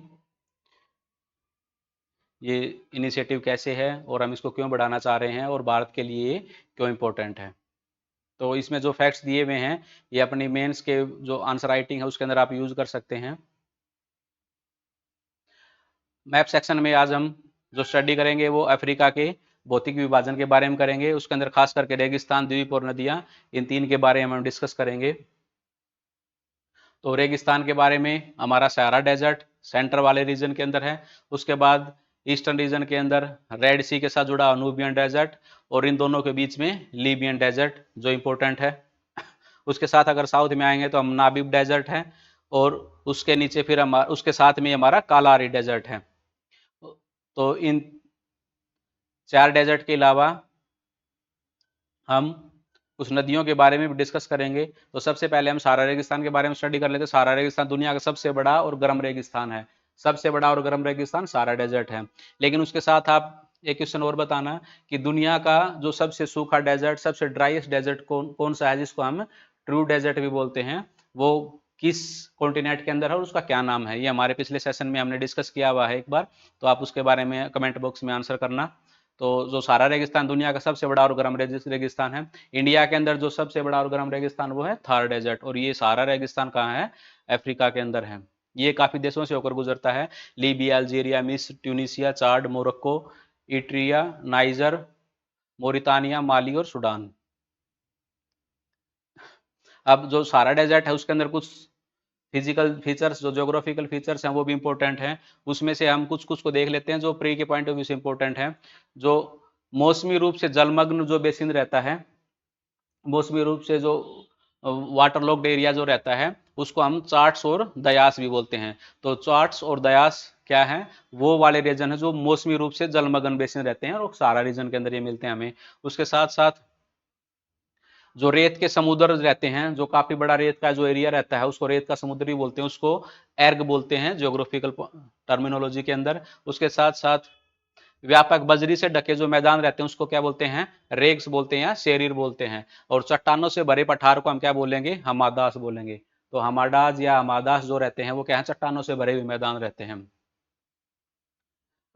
ये इनिशिएटिव कैसे है और हम इसको क्यों बढ़ाना चाह रहे हैं और भारत के लिए क्यों इम्पोर्टेंट है। तो इसमें जो फैक्ट्स दिए हुए हैं ये अपनी मेंस के जो आंसर राइटिंग है उसके अंदर आप यूज कर सकते हैं। मैप सेक्शन में आज हम जो स्टडी करेंगे वो अफ्रीका के भौतिक विभाजन के बारे में करेंगे। उसके अंदर खास करके रेगिस्तान, द्वीप और नदियां, इन तीन के बारे में हम डिस्कस करेंगे। तो रेगिस्तान के बारे में हमारा सहारा डेजर्ट सेंटर वाले रीजन के अंदर है। उसके बाद ईस्टर्न रीजन के अंदर रेड सी के साथ जुड़ा नूबियन डेजर्ट और इन दोनों के बीच में लीबियन डेजर्ट जो इंपॉर्टेंट है। उसके साथ अगर साउथ में आएंगे तो हम नाबिब डेजर्ट है और उसके नीचे फिर हम उसके साथ में हमारा कालारी डेजर्ट है। तो इन चार डेजर्ट के अलावा हम कुछ नदियों के बारे में भी डिस्कस करेंगे। तो सबसे पहले हम सहारा रेगिस्तान के बारे में स्टडी कर लेते हैं। सहारा रेगिस्तान दुनिया का सबसे बड़ा और गर्म रेगिस्तान है। सबसे बड़ा और गर्म रेगिस्तान सहारा डेजर्ट है। लेकिन उसके साथ आप एक क्वेश्चन और बताना कि दुनिया का जो सबसे सूखा डेजर्ट, सबसे ड्राइएस्ट डेजर्ट कौन कौन सा है, जिसको हम ट्रू डेजर्ट भी बोलते हैं, वो किस कॉन्टिनेंट के अंदर है और उसका क्या नाम है। ये हमारे पिछले सेशन में हमने डिस्कस किया हुआ है एक बार, तो आप उसके बारे में कमेंट बॉक्स में आंसर करना। तो जो सहारा रेगिस्तान दुनिया का सबसे बड़ा और गर्म रेगिस्तान है। इंडिया के अंदर जो सबसे बड़ा और गर्म रेगिस्तान वो है थार डेजर्ट, और ये सहारा रेगिस्तान कहाँ है, अफ्रीका के अंदर है। ये काफी देशों से होकर गुजरता है, लीबिया, अल्जीरिया, मिस्र, ट्यूनिसिया, चाड, मोरक्को, इट्रिया, नाइजर, मोरितानिया, माली और सूडान। अब जो सहारा डेजर्ट है उसके अंदर कुछ फिजिकल फीचर्स, जो ज्योग्राफिकल फीचर्स हैं वो भी इंपॉर्टेंट हैं। उसमें से हम कुछ कुछ को देख लेते हैं जो प्री के पॉइंट ऑफ व्यू से इंपॉर्टेंट है। जो मौसमी रूप से जलमग्न जो बेसिन रहता है, मौसमी रूप से जो वाटर लॉक्ड एरिया जो रहता है उसको हम चार्ट्स और दयास भी बोलते हैं। तो चार्ट्स और दयास क्या है, वो वाले रीजन है जो मौसमी रूप से जलमग्न बेसिन रहते हैं और सारा रीजन के अंदर ये मिलते हैं हमें। उसके साथ साथ जो रेत के समुद्र रहते हैं, जो काफी बड़ा रेत का जो एरिया रहता है उसको रेत का समुद्र भी बोलते हैं, उसको एर्ग बोलते हैं ज्योग्राफिकल टर्मिनोलॉजी के अंदर। उसके साथ साथ व्यापक बजरी से ढके जो मैदान रहते हैं उसको क्या बोलते हैं, रेग्स बोलते हैं या शेरीर बोलते हैं। और चट्टानों से भरे पठार को हम क्या बोलेंगे, हमादास बोलेंगे। तो हमाडास या हमादास जो रहते हैं वो क्या है, चट्टानों से भरे हुए मैदान रहते हैं।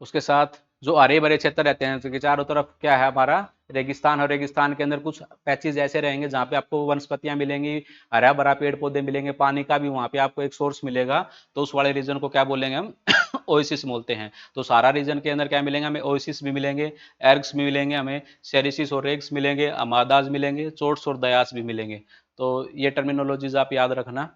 उसके साथ जो हरे भरे क्षेत्र रहते हैं, तो चारों तरफ क्या है हमारा रेगिस्तान, और रेगिस्तान के अंदर कुछ पैचेज ऐसे रहेंगे जहाँ पे आपको वनस्पतियां मिलेंगी, हरा भरा पेड़ पौधे मिलेंगे, पानी का भी वहाँ पे आपको एक सोर्स मिलेगा। तो उस वाले रीजन को क्या बोलेंगे हम ओएसिस बोलते हैं। तो सारा रीजन के अंदर क्या मिलेंगे हमें, ओएसिस भी मिलेंगे, एर्ग्स भी मिलेंगे हमें, सेरिसिस और रेग्स मिलेंगे, अमादास मिलेंगे, चोट्स और दयास भी मिलेंगे। तो ये टर्मिनोलॉजीज आप याद रखना।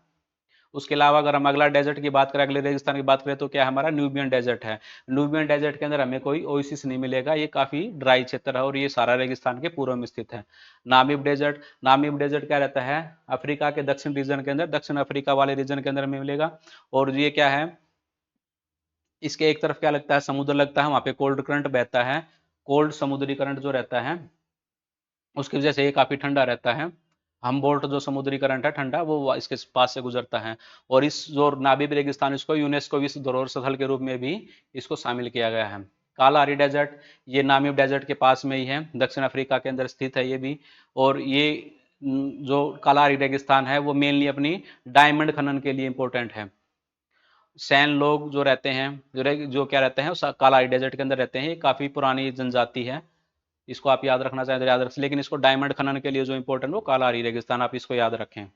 उसके अलावा अगर हम अगला डेजर्ट की बात करें, अगले रेगिस्तान की बात करें, तो क्या हमारा न्यूबियन डेजर्ट है। न्यूबियन डेजर्ट के अंदर हमें कोई ओएसिस नहीं मिलेगा, ये काफी ड्राई क्षेत्र है और ये सारा रेगिस्तान के पूर्व में स्थित है। नामीब डेजर्ट, नामीब डेजर्ट क्या रहता है, अफ्रीका के दक्षिण रीजन के अंदर, दक्षिण अफ्रीका वाले रीजन के अंदर में मिलेगा। और ये क्या है, इसके एक तरफ क्या लगता है, समुद्र लगता है, वहां पे कोल्ड करंट बहता है। कोल्ड समुद्री करंट जो रहता है उसकी वजह से ये काफी ठंडा रहता है। हमबोल्ट जो समुद्री करंट है ठंडा, वो इसके पास से गुजरता है। और इस जो नाबीब रेगिस्तान, इसको यूनेस्को विश्व धरोहर स्थल के रूप में भी इसको शामिल किया गया है। कालाहारी डेजर्ट, ये नामीब डेजर्ट के पास में ही है, दक्षिण अफ्रीका के अंदर स्थित है ये भी। और ये जो कालाहारी रेगिस्तान है वो मेनली अपनी डायमंड खनन के लिए इंपॉर्टेंट है। सैन लोग जो रहते हैं, जो क्या रहते हैं, कालाहारी डेजर्ट के अंदर रहते हैं, ये काफी पुरानी जनजाति है। इसको आप याद रखना चाहें तो याद रख, लेकिन इसको डायमंड खनन के लिए जो इंपॉर्टेंट वो कालाहारी रेगिस्तान, आप इसको याद रखें।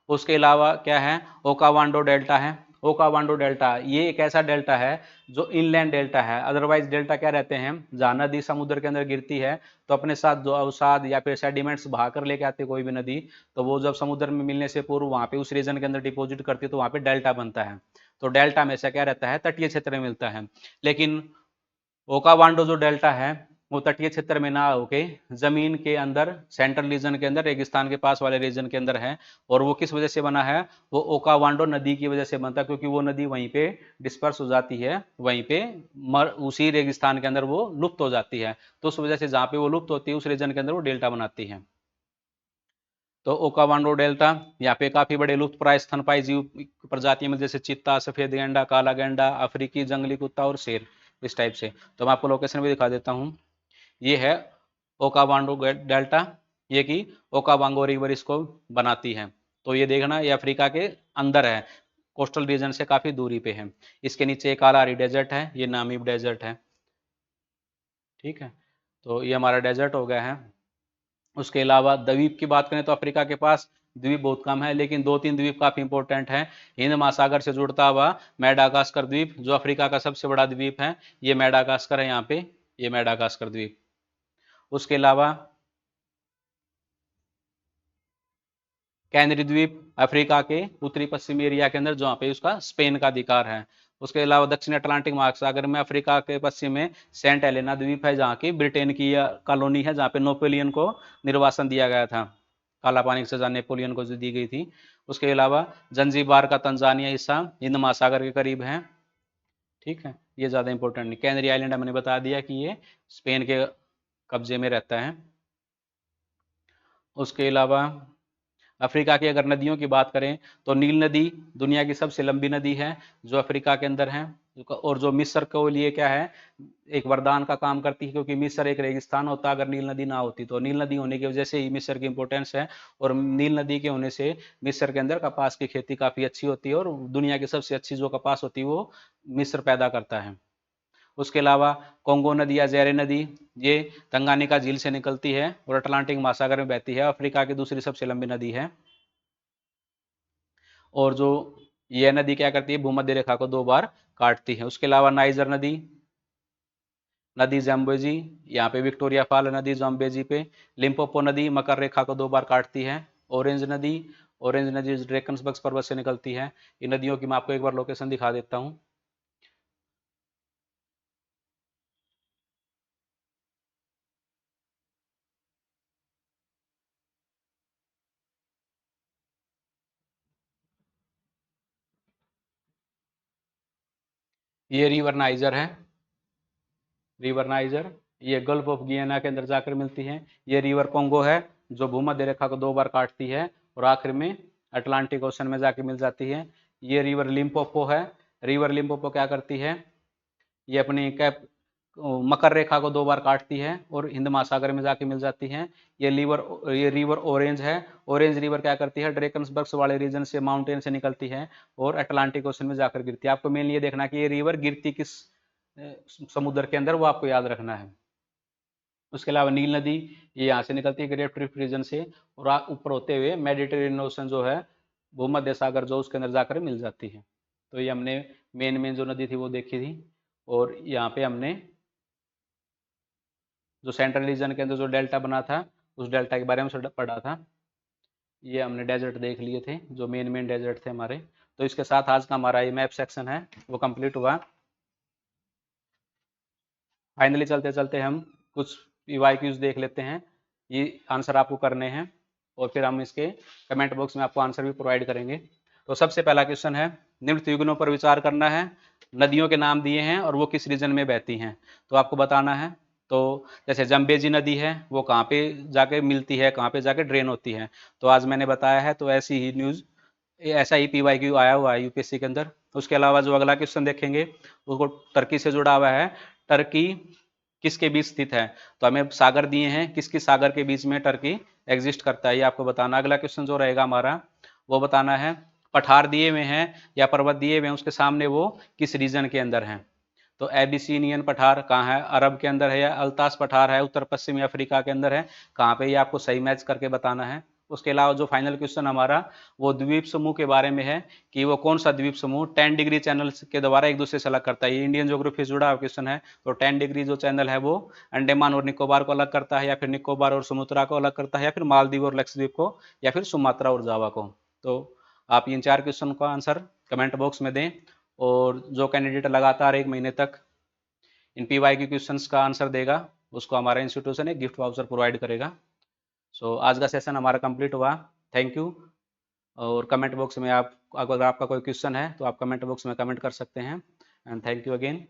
उसके अलावा क्या है, ओकावांडो डेल्टा है। ओकावांडो डेल्टा ये एक ऐसा डेल्टा है जो इनलैंड डेल्टा है। अदरवाइज डेल्टा क्या रहते हैं, जहाँ नदी समुद्र के अंदर गिरती है तो अपने साथ जो अवसाद या फिर सेडिमेंट्स बहा कर लेके आती है कोई भी नदी, तो वो जब समुद्र में मिलने से पूर्व वहाँ पे उस रीजन के अंदर डिपॉजिट करती है, तो वहाँ पे डेल्टा बनता है। तो डेल्टा हमेशा क्या रहता है, तटीय क्षेत्र में मिलता है। लेकिन ओकावांडो जो डेल्टा है वो तटीय क्षेत्र में ना होके जमीन के अंदर, सेंट्रल रीजन के अंदर, रेगिस्तान के पास वाले रीजन के अंदर है। और वो किस वजह से बना है, वो ओकावांडो नदी की वजह से बनता है, क्योंकि वो नदी वहीं पे डिस्पर्स हो जाती है, वहीं पे उसी रेगिस्तान के अंदर वो लुप्त हो जाती है। तो उस वजह से जहाँ पे वो लुप्त होती है उस रीजन के अंदर वो डेल्टा बनाती है। तो ओकावांडो डेल्टा, यहाँ पे काफी बड़े लुप्त प्राय स्तनपायी जीव प्रजातियां में, जैसे चीता, सफेद गेंडा, काला गेंडा, अफ्रीकी जंगली कुत्ता और शेर, इस टाइप से। तो मैं आपको लोकेशन भी दिखा देता हूँ। ये है ओकावांडो डेल्टा, ये कि ओकावांगो रिवर इसको बनाती है। तो ये देखना, ये अफ्रीका के अंदर है, कोस्टल रीजन से काफी दूरी पे है। इसके नीचे कालाहारी डेजर्ट है, ये नामीब डेजर्ट है। ठीक है, तो ये हमारा डेजर्ट हो गया है। उसके अलावा द्वीप की बात करें तो अफ्रीका के पास द्वीप बहुत कम है, लेकिन दो तीन द्वीप काफी इंपॉर्टेंट हैं। हिंद महासागर से जुड़ता हुआ मेडागास्कर द्वीप जो अफ्रीका का सबसे बड़ा द्वीप है, ये मेडागास्कर है यहाँ पे, ये मेडागास्कर द्वीप। उसके अलावा कैनरी द्वीप अफ्रीका के उत्तरी पश्चिमी एरिया के अंदर, जहाँ पे उसका स्पेन का अधिकार है। उसके अलावा दक्षिण अटलांटिक महासागर में अफ्रीका के पश्चिम में सेंट हेलेना द्वीप है, जहाँ की ब्रिटेन की कॉलोनी है, जहाँ पे नेपोलियन को निर्वासन दिया गया था, काला पानी की सजा नेपोलियन को जो दी गई थी। उसके अलावा जंजीबार का तंजानिया हिस्सा हिंद महासागर के करीब है। ठीक है, ये ज़्यादा इंपॉर्टेंट नहीं। कैनरी आइलैंड हमने बता दिया कि ये स्पेन के कब्जे में रहता है। उसके अलावा अफ्रीका की अगर नदियों की बात करें तो नील नदी दुनिया की सबसे लंबी नदी है जो अफ्रीका के अंदर है, और जो मिस्र के लिए क्या है, एक वरदान का काम करती है, क्योंकि मिस्र एक रेगिस्तान होता अगर नील नदी ना होती। तो नील नदी होने की वजह से ही मिस्र की इंपॉर्टेंस है, और नील नदी के होने से मिस्र के अंदर कपास की खेती काफ़ी अच्छी होती है, और दुनिया की सबसे अच्छी जो कपास होती है वो मिस्र पैदा करता है। उसके अलावा कोंगो नदी या ज़ेरे नदी, ये तंगानिका झील से निकलती है और अटलांटिक महासागर में बहती है, अफ्रीका की दूसरी सबसे लंबी नदी है। और जो ये नदी क्या करती है, भूमध्य रेखा को दो बार काटती है। उसके अलावा नाइजर नदी, नदी जम्बेजी, यहाँ पे विक्टोरिया फॉल नदी जम्बेजी पे, लिम्पोपो नदी मकर रेखा को दो बार काटती है। ऑरेंज नदी, ऑरेंज नदी ड्रेकन्सबर्ग पर्वत से निकलती है। इन नदियों की मैं आपको एक बार लोकेशन दिखा देता हूँ। ये रिवर नाइजर है, रिवर नाइजर, ये गल्फ ऑफ गियाना के अंदर जाकर मिलती है। ये रिवर कोंगो है जो भूमध्य रेखा को 2 बार काटती है और आखिर में अटलांटिक ओशन में जाके मिल जाती है। ये रिवर लिम्पोपो है, रिवर लिम्पोपो क्या करती है, ये अपनी कैप मकर रेखा को 2 बार काटती है और हिंद महासागर में जाके मिल जाती है। ये रिवर ऑरेंज है, ऑरेंज रिवर क्या करती है, ड्रेकन्सबर्ग वाले रीजन से माउंटेन से निकलती है और अटलांटिक ओशन में जाकर गिरती है। आपको मेनली ये देखना कि ये रिवर गिरती किस समुद्र के अंदर, वो आपको याद रखना है। उसके अलावा नील नदी ये यहाँ से निकलती है ग्रेट रिफ्ट रीजन से और ऊपर होते हुए मेडिटेरेनियन ओशन जो है भूमध्य सागर जो उसके अंदर जाकर मिल जाती है। तो ये हमने मेन मेन जो नदी थी वो देखी थी। और यहाँ पे हमने जो सेंट्रल रीजन के अंदर जो डेल्टा बना था उस डेल्टा के बारे में पढ़ा था। ये हमने डेजर्ट देख लिए थे जो मेन मेन डेजर्ट थे हमारे। तो इसके साथ आज का हमारा ये मैप सेक्शन है वो कंप्लीट हुआ। फाइनली चलते चलते हम कुछ पीवाईक्यूज देख लेते हैं, ये आंसर आपको करने हैं और फिर हम इसके कमेंट बॉक्स में आपको आंसर भी प्रोवाइड करेंगे। तो सबसे पहला क्वेश्चन है, निम्न युग्मों पर विचार करना है, नदियों के नाम दिए हैं और वो किस रीजन में बहती हैं, तो आपको बताना है। तो जैसे जम्बेजी नदी है वो कहाँ पे जाके मिलती है, कहाँ पे जाके ड्रेन होती है, तो आज मैंने बताया है। तो ऐसी ही न्यूज़, ऐसा ही पीवाईक्यू आया हुआ है यूपीएससी के अंदर। उसके अलावा जो अगला क्वेश्चन देखेंगे उसको टर्की से जुड़ा हुआ है, टर्की किसके बीच स्थित है, तो हमें सागर दिए हैं, किस किस सागर के बीच में टर्की एग्जिस्ट करता है ये आपको बताना। अगला क्वेश्चन जो रहेगा हमारा वो बताना है, पठार दिए हुए हैं या पर्वत दिए हुए हैं उसके सामने वो किस रीजन के अंदर हैं। तो एबिसिनियन पठार कहाँ है, अरब के अंदर है, या अल्तास पठार है उत्तर पश्चिमी अफ्रीका के अंदर है, कहाँ पे ये आपको सही मैच करके बताना है। उसके अलावा जो फाइनल क्वेश्चन हमारा वो द्वीप समूह के बारे में है कि वो कौन सा द्वीप समूह 10 डिग्री चैनल के द्वारा एक दूसरे से अलग करता है। ये इंडियन ज्योग्राफी से जुड़ा हुआ क्वेश्चन है। तो 10 डिग्री जो चैनल है वो अंडमान और निकोबार को अलग करता है, या फिर निकोबार और सुमात्रा को अलग करता है, या फिर मालदीव और लक्षद्वीप को, या फिर सुमात्रा और जावा को। तो आप इन 4 क्वेश्चन का आंसर कमेंट बॉक्स में दें और जो कैंडिडेट लगातार 1 महीने तक इन पीवाईक्यू क्वेश्चंस का आंसर देगा उसको हमारा इंस्टीट्यूशन एक गिफ्ट वाउचर प्रोवाइड करेगा। सो आज का सेशन हमारा कंप्लीट हुआ। Thank you. और कमेंट बॉक्स में आप, अगर आपका कोई क्वेश्चन है तो आप कमेंट बॉक्स में कमेंट कर सकते हैं। And thank you again.